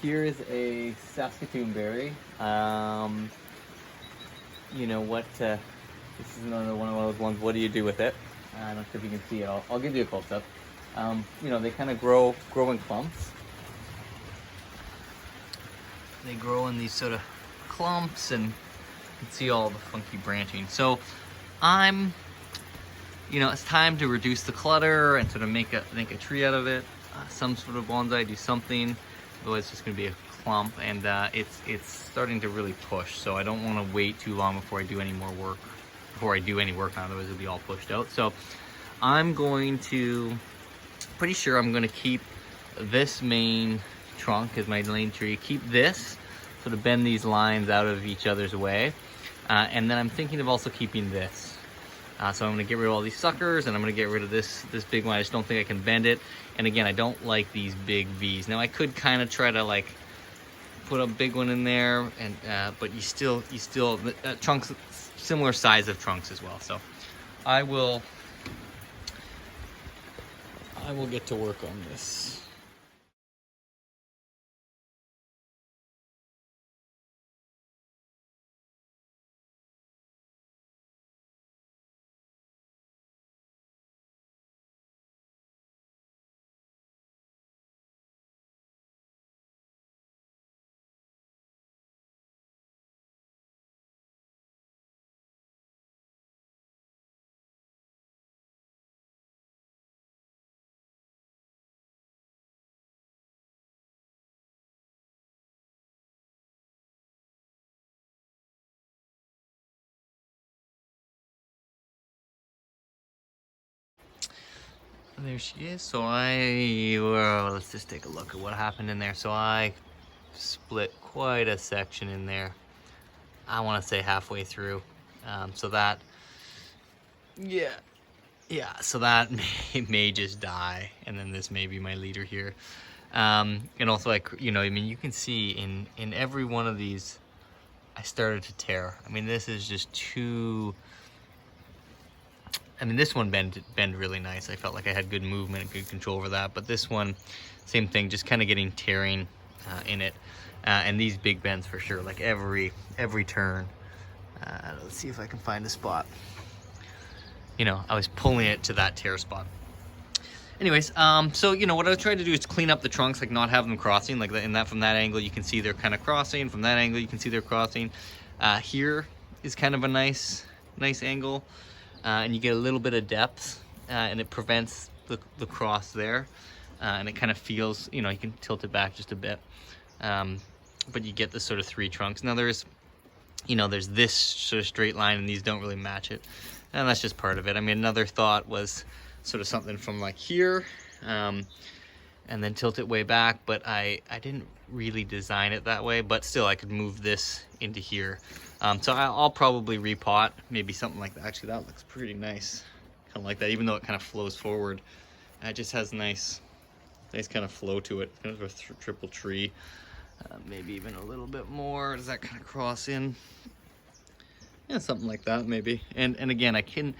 here is a Saskatoon berry. You know what? This is another one of those ones. What do you do with it? I'm not sure if you can see it. I'll give you a close up. You know, they kind of grow in clumps. They grow in these sort of clumps, and you can see all the funky branching. So you know, it's time to reduce the clutter and sort of make a tree out of it. Some sort of bonsai, do something. Otherwise, it's just going to be a clump, and it's starting to really push. So I don't want to wait too long before I do any more work. Before I do any work, otherwise it'll be all pushed out. So I'm going to, pretty sure I'm going to keep this main trunk as my main tree. Keep this, sort of bend these lines out of each other's way, and then I'm thinking of also keeping this. So I'm going to get rid of all these suckers, and I'm going to get rid of this big one. I just don't think I can bend it. And again, I don't like these big V's. Now I could kind of try to like put a big one in there, and but you still trunks similar size of trunks as well. So I will get to work on this. There she is. So let's just take a look at what happened in there. So I split quite a section in there. I want to say halfway through. So that, yeah. So that may just die, and then this may be my leader here. And also, you know, I mean, you can see in every one of these, I started to tear. I mean, this is just too. I mean, this one bend really nice. I felt like I had good movement and good control over that. But this one, same thing, just kind of getting tearing in it. And these big bends for sure, like every turn. Let's see if I can find a spot. You know, I was pulling it to that tear spot. Anyways, so you know what I was trying to do is clean up the trunks, like not have them crossing, like from that angle you can see they're kind of crossing. From that angle you can see they're crossing. Here is kind of a nice angle. And you get a little bit of depth, and it prevents the cross there, and it kind of feels, you know, you can tilt it back just a bit, but you get the sort of three trunks. Now there's this sort of straight line, and these don't really match it, and that's just part of it. I mean, another thought was sort of something from like here, and then tilt it way back, but I didn't really design it that way, but still I could move this into here. So I'll probably repot, maybe something like that. Actually, that looks pretty nice, kind of like that, even though it kind of flows forward. It just has nice kind of flow to it, kind of a triple tree. Maybe even a little bit more. Does that kind of cross in? Yeah, something like that maybe. And again, I can,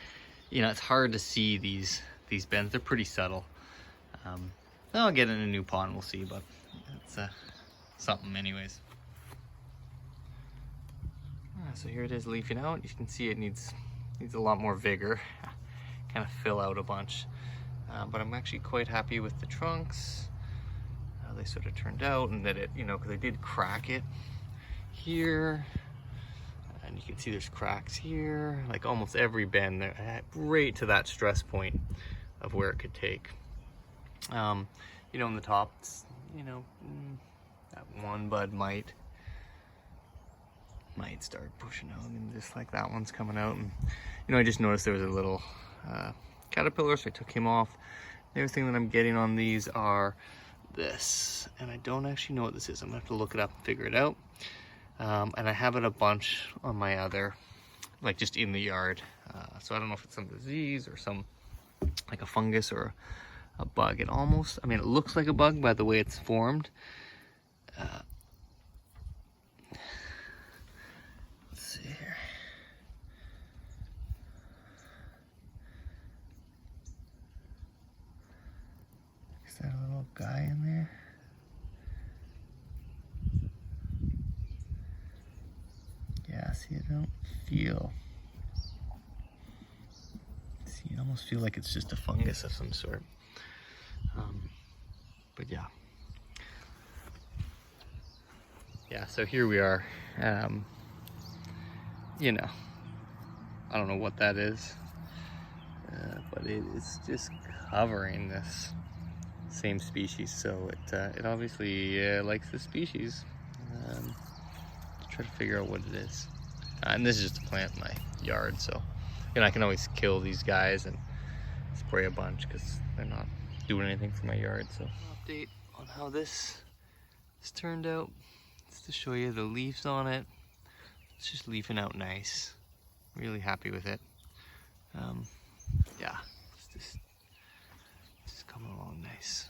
you know, it's hard to see these bends. They're pretty subtle. I'll get in a new pot and we'll see, but it's something anyways. So here it is leafing out. You can see it needs a lot more vigor, kind of fill out a bunch. But I'm actually quite happy with the trunks, how they sort of turned out, and that it, you know, because I did crack it here, and you can see there's cracks here, like almost every bend there, right to that stress point of where it could take. You know, in the top, you know, that one bud might start pushing out, and just like that one's coming out. And you know, I just noticed there was a little caterpillar, so I took him off. The other thing that I'm getting on these are this, and I don't actually know what this is. I'm gonna have to look it up and figure it out. And I have it a bunch on my other, like just in the yard. So I don't know if it's some disease or some, like a fungus or a bug. It almost, I mean, it looks like a bug by the way it's formed. Let's see here. Is that a little guy in there? See, I don't feel. See, I almost feel like it's just a fungus of some sort. But yeah. Yeah, so here we are. You know, I don't know what that is, but it is just covering this same species. So it obviously likes the species. Try to figure out what it is. And this is just a plant in my yard, so I can always kill these guys and spray a bunch because they're not doing anything for my yard. So update on how this turned out. Just to show you the leaves on it. It's just leafing out nice. Really happy with it. Yeah, it's just coming along nice.